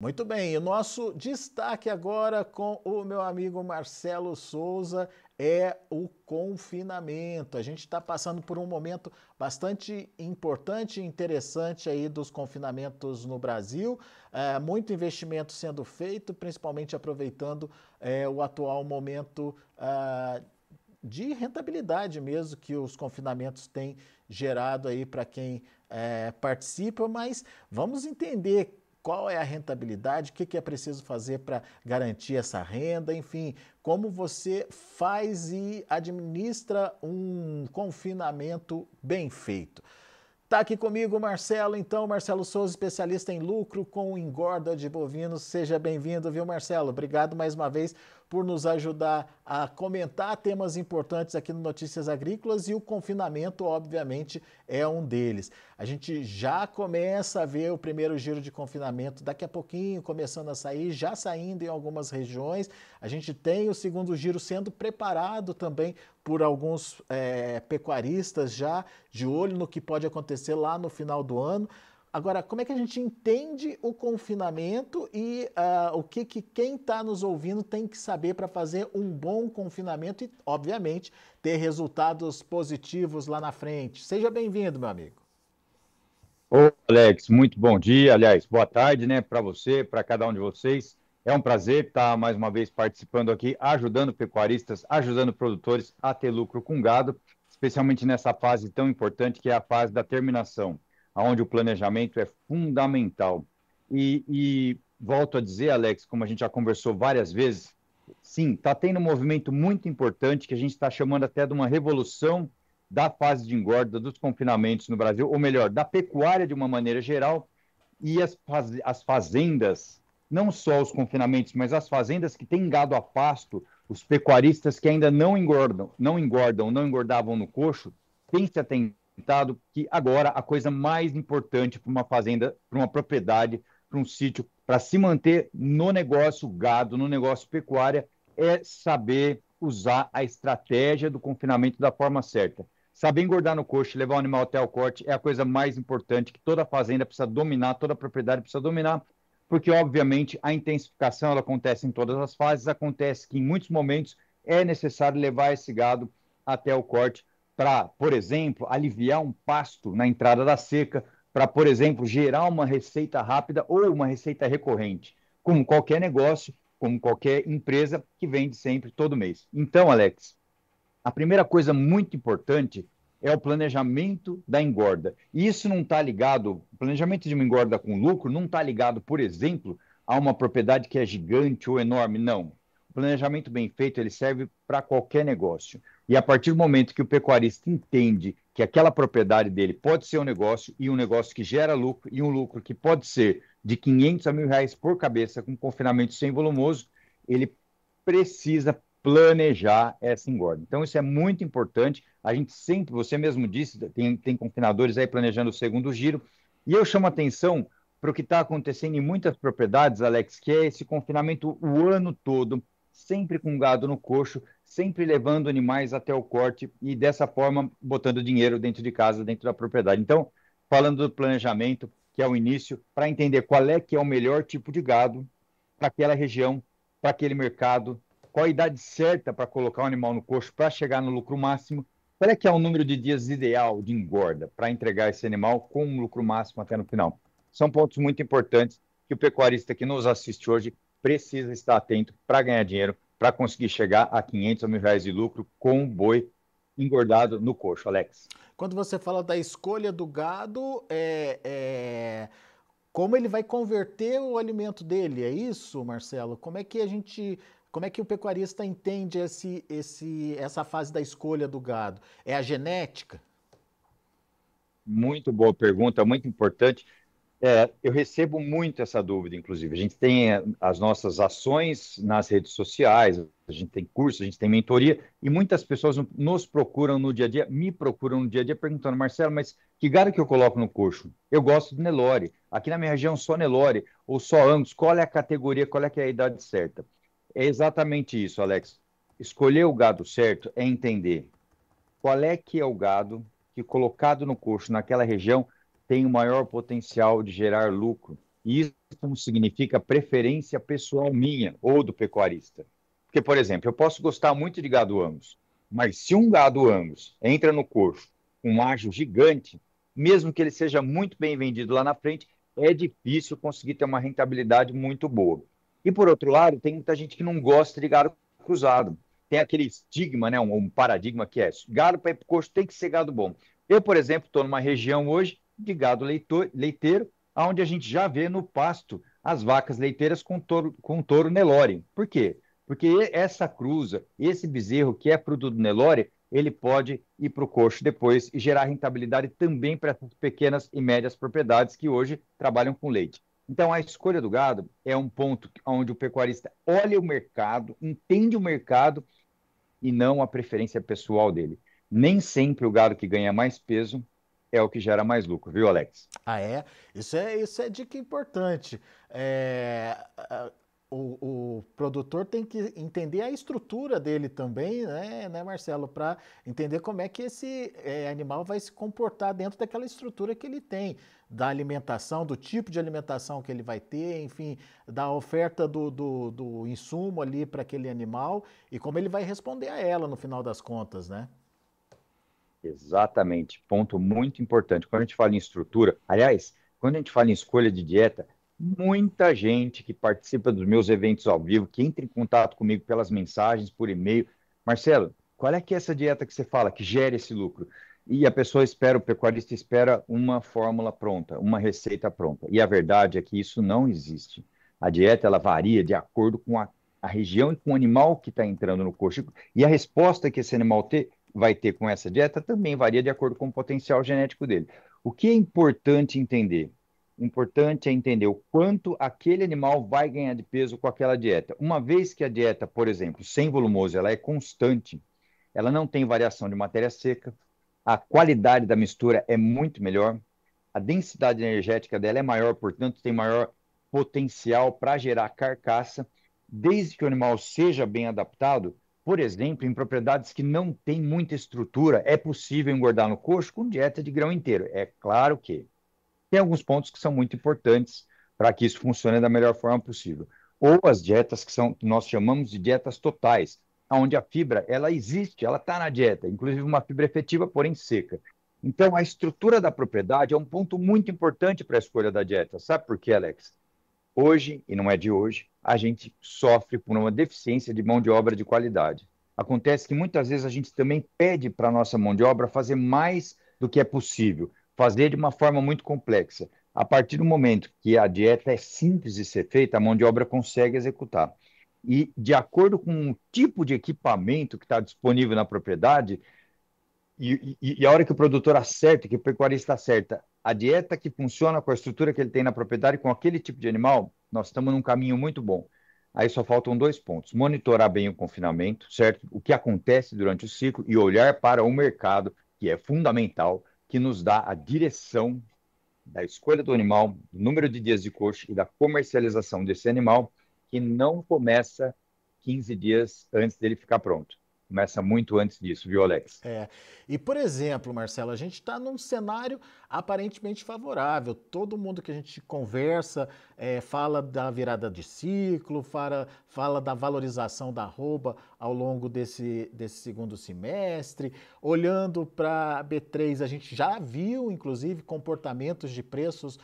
Muito bem, e o nosso destaque agora com o meu amigo Marcelo Souza é o confinamento. A gente está passando por um momento bastante importante e interessante aí dos confinamentos no Brasil. Muito investimento sendo feito, principalmente aproveitando o atual momento de rentabilidade mesmo que os confinamentos têm gerado aí para quem participa, mas vamos entender qual é a rentabilidade, o que é preciso fazer para garantir essa renda, enfim, como você faz e administra um confinamento bem feito. Tá aqui comigo o Marcelo, então, Marcelo Souza, especialista em lucro com engorda de bovinos. Seja bem-vindo, viu, Marcelo? Obrigado mais uma vez por nos ajudar a comentar temas importantes aqui no Notícias Agrícolas e o confinamento, obviamente, é um deles. A gente já começa a ver o primeiro giro de confinamento daqui a pouquinho, começando a sair, já saindo em algumas regiões. A gente tem o segundo giro sendo preparado também por alguns pecuaristas já de olho no que pode acontecer lá no final do ano. Agora, como é que a gente entende o confinamento e o que quem está nos ouvindo tem que saber para fazer um bom confinamento e, obviamente, ter resultados positivos lá na frente? Seja bem-vindo, meu amigo. Ô, Alex, muito bom dia. Aliás, boa tarde, né, para você, para cada um de vocês. É um prazer estar mais uma vez participando aqui, ajudando pecuaristas, ajudando produtores a ter lucro com gado, especialmente nessa fase tão importante que é a fase da terminação, onde o planejamento é fundamental. E volto a dizer, Alex, como a gente já conversou várias vezes, sim, está tendo um movimento muito importante que a gente está chamando até de uma revolução da fase de engorda, dos confinamentos no Brasil, ou melhor, da pecuária de uma maneira geral, e as fazendas, não só os confinamentos, mas as fazendas que têm gado a pasto, os pecuaristas que ainda não engordavam no coxo, têm se atentado que agora a coisa mais importante para uma fazenda, para uma propriedade, para um sítio, para se manter no negócio gado, no negócio pecuária, é saber usar a estratégia do confinamento da forma certa. Saber engordar no coxo, levar o animal até o corte é a coisa mais importante que toda fazenda precisa dominar, toda propriedade precisa dominar, porque, obviamente, a intensificação ela acontece em todas as fases, acontece que em muitos momentos é necessário levar esse gado até o corte para, por exemplo, aliviar um pasto na entrada da seca, para, por exemplo, gerar uma receita rápida ou uma receita recorrente, como qualquer negócio, como qualquer empresa que vende sempre, todo mês. Então, Alex, a primeira coisa muito importante é o planejamento da engorda. E isso não está ligado, o planejamento de uma engorda com lucro não está ligado, por exemplo, a uma propriedade que é gigante ou enorme. Não. O planejamento bem feito, ele serve para qualquer negócio. E a partir do momento que o pecuarista entende que aquela propriedade dele pode ser um negócio e um negócio que gera lucro e um lucro que pode ser de 500 a 1.000 reais por cabeça com confinamento sem volumoso, ele precisa planejar essa engorda. Então, isso é muito importante. A gente sempre, você mesmo disse, tem confinadores aí planejando o segundo giro. E eu chamo atenção para o que está acontecendo em muitas propriedades, Alex, que é esse confinamento o ano todo, sempre com gado no coxo, sempre levando animais até o corte e dessa forma botando dinheiro dentro de casa, dentro da propriedade. Então, falando do planejamento, que é o início, para entender qual é que é o melhor tipo de gado para aquela região, para aquele mercado, qual a idade certa para colocar o animal no coxo para chegar no lucro máximo, qual é que é o número de dias ideal de engorda para entregar esse animal com um lucro máximo até no final. São pontos muito importantes que o pecuarista que nos assiste hoje precisa estar atento para ganhar dinheiro, para conseguir chegar a 500 a 1.000 reais de lucro com um boi engordado no coxo, Alex. Quando você fala da escolha do gado, como ele vai converter o alimento dele, é isso, Marcelo? Como é que o pecuarista entende essa fase da escolha do gado? É a genética? Muito boa pergunta, muito importante. Eu recebo muito essa dúvida, inclusive. A gente tem as nossas ações nas redes sociais, a gente tem curso, a gente tem mentoria, e muitas pessoas nos procuram no dia a dia, me procuram no dia a dia, perguntando, Marcelo, mas que gado que eu coloco no coxo? Eu gosto de Nelore. Aqui na minha região, só Nelore, ou só Angus. Qual é a categoria, qual é que é a idade certa? É exatamente isso, Alex. Escolher o gado certo é entender qual é que é o gado que, colocado no coxo naquela região, tem o maior potencial de gerar lucro. E isso significa preferência pessoal minha ou do pecuarista. Porque, por exemplo, eu posso gostar muito de gado Angus, mas se um gado Angus entra no coxo com um ágio gigante, mesmo que ele seja muito bem vendido lá na frente, é difícil conseguir ter uma rentabilidade muito boa. E, por outro lado, tem muita gente que não gosta de gado cruzado. Tem aquele estigma, né, um paradigma que é gado para ir para o coxo tem que ser gado bom. Eu, por exemplo, estou numa região hoje de gado leiteiro, onde a gente já vê no pasto as vacas leiteiras com touro Nelore. Por quê? Porque essa cruza, esse bezerro que é produto Nelore, ele pode ir para o coxo depois e gerar rentabilidade também para essas pequenas e médias propriedades que hoje trabalham com leite. Então, a escolha do gado é um ponto onde o pecuarista olha o mercado, entende o mercado e não a preferência pessoal dele. Nem sempre o gado que ganha mais peso é o que gera mais lucro, viu, Alex? Ah, é? Isso é dica importante. É, o produtor tem que entender a estrutura dele também, né, Marcelo, para entender como é que esse animal vai se comportar dentro daquela estrutura que ele tem, da alimentação, do tipo de alimentação que ele vai ter, enfim, da oferta do insumo ali para aquele animal e como ele vai responder a ela no final das contas, né? Exatamente, ponto muito importante. Quando a gente fala em estrutura, aliás, quando a gente fala em escolha de dieta, muita gente que participa dos meus eventos ao vivo, que entra em contato comigo pelas mensagens, por e-mail, Marcelo, qual é que é essa dieta que você fala que gera esse lucro? E a pessoa espera, o pecuarista espera uma fórmula pronta, uma receita pronta. E a verdade é que isso não existe. A dieta ela varia de acordo com a região e com o animal que está entrando no coxo. E a resposta que esse animal vai ter com essa dieta também varia de acordo com o potencial genético dele. O que é importante entender? Importante é entender o quanto aquele animal vai ganhar de peso com aquela dieta. Uma vez que a dieta, por exemplo, sem volumoso, ela é constante, ela não tem variação de matéria seca, a qualidade da mistura é muito melhor, a densidade energética dela é maior, portanto, tem maior potencial para gerar carcaça, desde que o animal seja bem adaptado. Por exemplo, em propriedades que não têm muita estrutura, é possível engordar no coxo com dieta de grão inteiro. É claro que tem alguns pontos que são muito importantes para que isso funcione da melhor forma possível. Ou as dietas que nós chamamos de dietas totais, onde a fibra ela existe, ela está na dieta, inclusive uma fibra efetiva, porém seca. Então, a estrutura da propriedade é um ponto muito importante para a escolha da dieta. Sabe por quê, Alex? Hoje, e não é de hoje, a gente sofre por uma deficiência de mão de obra de qualidade. Acontece que muitas vezes a gente também pede para a nossa mão de obra fazer mais do que é possível, fazer de uma forma muito complexa. A partir do momento que a dieta é simples de ser feita, a mão de obra consegue executar. E, de acordo com o tipo de equipamento que está disponível na propriedade, e a hora que o produtor acerta, que o pecuarista acerta, a dieta que funciona com a estrutura que ele tem na propriedade, com aquele tipo de animal, nós estamos num caminho muito bom. Aí só faltam dois pontos: monitorar bem o confinamento, certo? O que acontece durante o ciclo e olhar para o mercado, que é fundamental, que nos dá a direção da escolha do animal, do número de dias de coxo e da comercialização desse animal, que não começa 15 dias antes dele ficar pronto. Começa muito antes disso, viu, Alex? É. E, por exemplo, Marcelo, a gente está num cenário aparentemente favorável. Todo mundo que a gente conversa fala da virada de ciclo, fala da valorização da arroba ao longo desse segundo semestre. Olhando para a B3, a gente já viu, inclusive, comportamentos de preços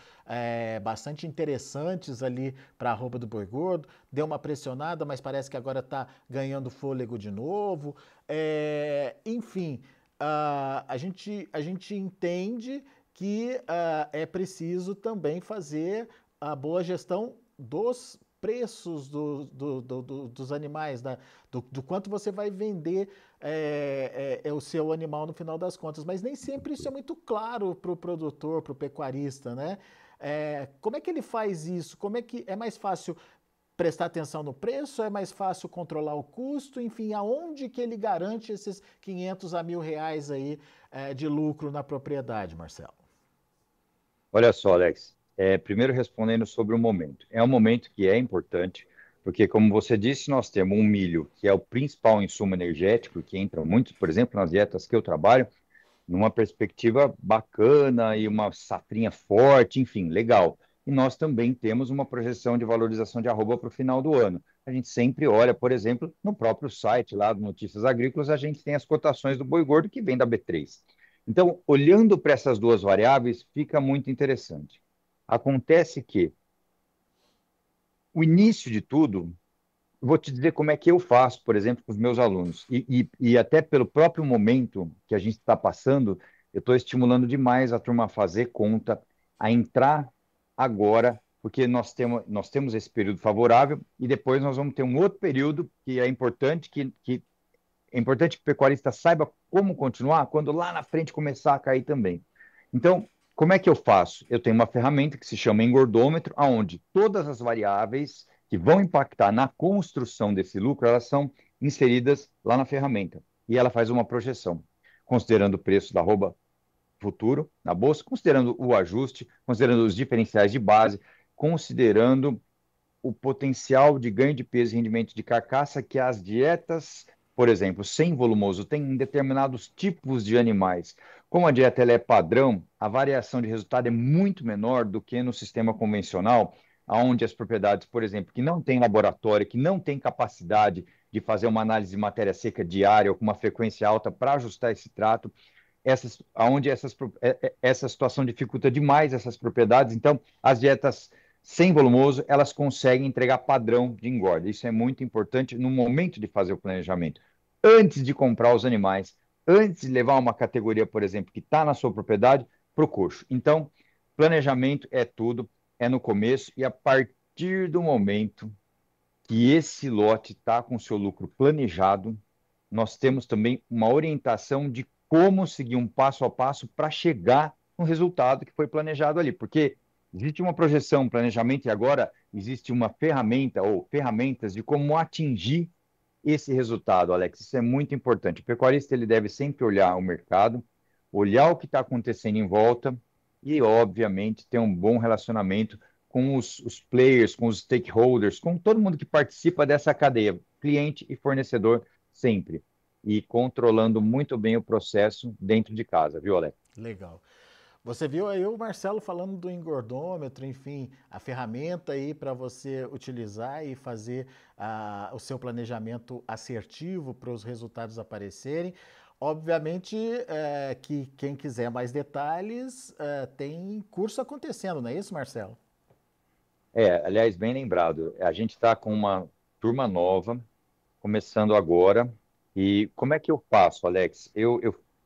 bastante interessantes ali para a arroba do boi gordo. Deu uma pressionada, mas parece que agora está ganhando fôlego de novo. Enfim, a gente entende que é preciso também fazer a boa gestão dos preços dos animais, do quanto você vai vender o seu animal no final das contas. Mas nem sempre isso é muito claro para o produtor, para o pecuarista, né? Como é que ele faz isso? Como é que é mais fácil prestar atenção no preço, é mais fácil controlar o custo, enfim, aonde que ele garante esses 500 a R$ 1.000 aí de lucro na propriedade, Marcelo? Olha só, Alex, primeiro respondendo sobre o momento. É um momento que é importante, porque, como você disse, nós temos um milho, que é o principal insumo energético, que entra muito, por exemplo, nas dietas que eu trabalho, numa perspectiva bacana e uma safrinha forte, enfim, legal. e nós também temos uma projeção de valorização de arroba para o final do ano. A gente sempre olha, por exemplo, no próprio site lá do Notícias Agrícolas, a gente tem as cotações do boi gordo que vem da B3. Então, olhando para essas duas variáveis, fica muito interessante. Acontece que o início de tudo, eu vou te dizer como é que eu faço, por exemplo, com os meus alunos. E até pelo próprio momento que a gente está passando, eu estou estimulando demais a turma a fazer conta, a entrar agora, porque nós temos esse período favorável e depois nós vamos ter um outro período que é importante, que é importante que o pecuarista saiba como continuar quando lá na frente começar a cair também. Então, como é que eu faço? Eu tenho uma ferramenta que se chama engordômetro, onde todas as variáveis que vão impactar na construção desse lucro, elas são inseridas lá na ferramenta. E ela faz uma projeção, considerando o preço da arroba futuro na bolsa, considerando o ajuste, considerando os diferenciais de base, considerando o potencial de ganho de peso e rendimento de carcaça que as dietas, por exemplo, sem volumoso, têm em determinados tipos de animais. Como a dieta ela é padrão, a variação de resultado é muito menor do que no sistema convencional, onde as propriedades, por exemplo, que não têm laboratório, que não têm capacidade de fazer uma análise de matéria seca diária ou com uma frequência alta para ajustar esse trato, onde essa situação dificulta demais essas propriedades. Então, as dietas sem volumoso, elas conseguem entregar padrão de engorda. Isso é muito importante no momento de fazer o planejamento. Antes de comprar os animais, antes de levar uma categoria, por exemplo, que está na sua propriedade, para o coxo. Então, planejamento é tudo, é no começo, e a partir do momento que esse lote está com o seu lucro planejado, nós temos também uma orientação de como seguir um passo a passo para chegar no resultado que foi planejado ali. Porque existe uma projeção, um planejamento, e agora existe uma ferramenta ou ferramentas de como atingir esse resultado, Alex. Isso é muito importante. O pecuarista ele deve sempre olhar o mercado, olhar o que está acontecendo em volta e, obviamente, ter um bom relacionamento com os players, com os stakeholders, com todo mundo que participa dessa cadeia, cliente e fornecedor, sempre. E controlando muito bem o processo dentro de casa, viu, Alex? Legal. Você viu aí o Marcelo falando do engordômetro, enfim, a ferramenta aí para você utilizar e fazer o seu planejamento assertivo para os resultados aparecerem. Obviamente que quem quiser mais detalhes tem curso acontecendo, não é isso, Marcelo? Aliás, bem lembrado, a gente está com uma turma nova, começando agora. E como é que eu faço, Alex?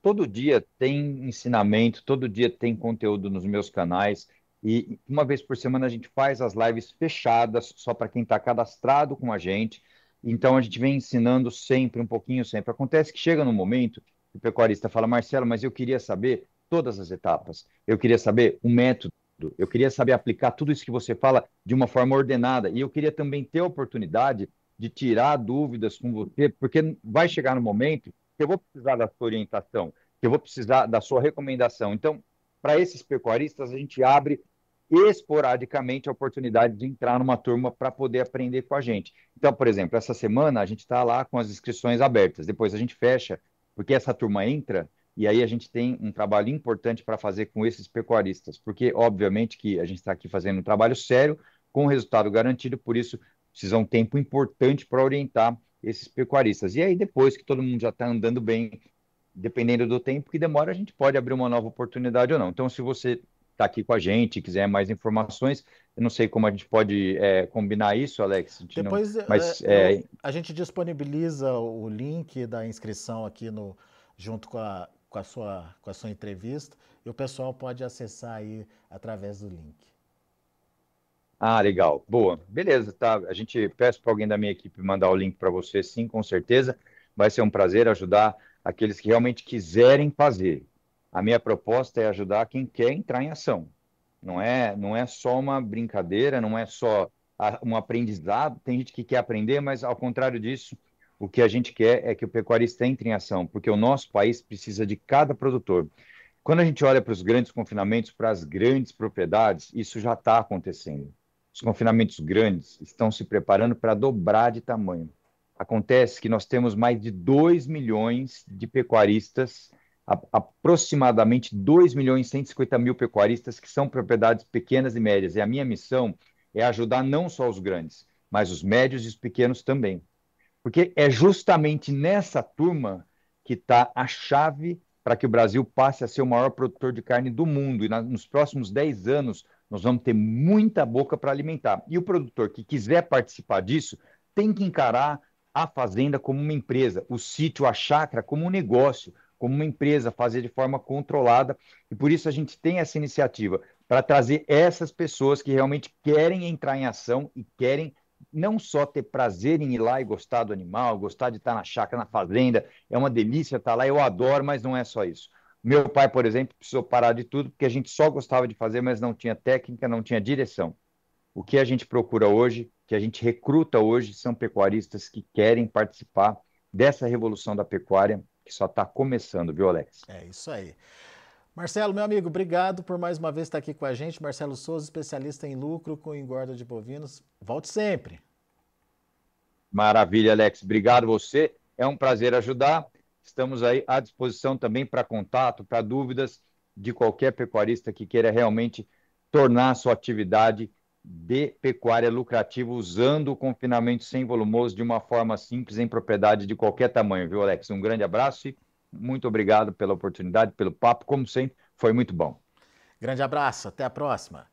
Todo dia tem ensinamento, todo dia tem conteúdo nos meus canais. E uma vez por semana a gente faz as lives fechadas, só para quem está cadastrado com a gente. Então a gente vem ensinando sempre, um pouquinho sempre. Acontece que chega no momento que o pecuarista fala, Marcelo, mas eu queria saber todas as etapas. Eu queria saber o método. Eu queria saber aplicar tudo isso que você fala de uma forma ordenada. E eu queria também ter a oportunidade de tirar dúvidas com você, porque vai chegar no momento que eu vou precisar da sua orientação, que eu vou precisar da sua recomendação. Então, para esses pecuaristas, a gente abre esporadicamente a oportunidade de entrar numa turma para poder aprender com a gente. Então, por exemplo, essa semana a gente está lá com as inscrições abertas, depois a gente fecha, porque essa turma entra e aí a gente tem um trabalho importante para fazer com esses pecuaristas, porque obviamente que a gente está aqui fazendo um trabalho sério, com resultado garantido, por isso precisa um tempo importante para orientar esses pecuaristas. E aí, depois que todo mundo já está andando bem, dependendo do tempo que demora, a gente pode abrir uma nova oportunidade ou não. Então, se você está aqui com a gente, quiser mais informações, eu não sei como a gente pode combinar isso, Alex, a gente não, Depois mas a gente disponibiliza o link da inscrição aqui no, junto com a sua entrevista e o pessoal pode acessar aí através do link. legal, boa, beleza, tá? A gente peço para alguém da minha equipe mandar o link para você, sim, com certeza. Vai ser um prazer ajudar aqueles que realmente quiserem fazer. A minha proposta é ajudar quem quer entrar em ação. Não é só uma brincadeira, não é só um aprendizado. Tem gente que quer aprender, mas ao contrário disso, o que a gente quer é que o pecuarista entre em ação, porque o nosso país precisa de cada produtor. Quando a gente olha para os grandes confinamentos, para as grandes propriedades, isso já está acontecendo. Os confinamentos grandes estão se preparando para dobrar de tamanho. Acontece que nós temos mais de 2 milhões de pecuaristas aproximadamente 2.150.000 pecuaristas que são propriedades pequenas e médias. E a minha missão é ajudar não só os grandes, mas os médios e os pequenos também. Porque é justamente nessa turma que está a chave para que o Brasil passe a ser o maior produtor de carne do mundo. E nos próximos 10 anos, nós vamos ter muita boca para alimentar. E o produtor que quiser participar disso tem que encarar a fazenda como uma empresa, o sítio, a chácara como um negócio, como uma empresa, fazer de forma controlada. E por isso a gente tem essa iniciativa para trazer essas pessoas que realmente querem entrar em ação e querem não só ter prazer em ir lá e gostar do animal, gostar de estar na chácara, na fazenda, é uma delícia estar lá, eu adoro, mas não é só isso. Meu pai, por exemplo, precisou parar de tudo porque a gente só gostava de fazer, mas não tinha técnica, não tinha direção. O que a gente procura hoje, que a gente recruta hoje, são pecuaristas que querem participar dessa revolução da pecuária que só está começando, viu, Alex? É isso aí. Marcelo, meu amigo, obrigado por mais uma vez estar aqui com a gente. Marcelo Souza, especialista em lucro com engorda de bovinos. Volte sempre. Maravilha, Alex. Obrigado você. É um prazer ajudar. Estamos aí à disposição também para contato, para dúvidas de qualquer pecuarista que queira realmente tornar a sua atividade de pecuária lucrativa usando o confinamento sem volumoso de uma forma simples em propriedade de qualquer tamanho, viu, Alex? Um grande abraço e muito obrigado pela oportunidade, pelo papo, como sempre, foi muito bom. Grande abraço, até a próxima.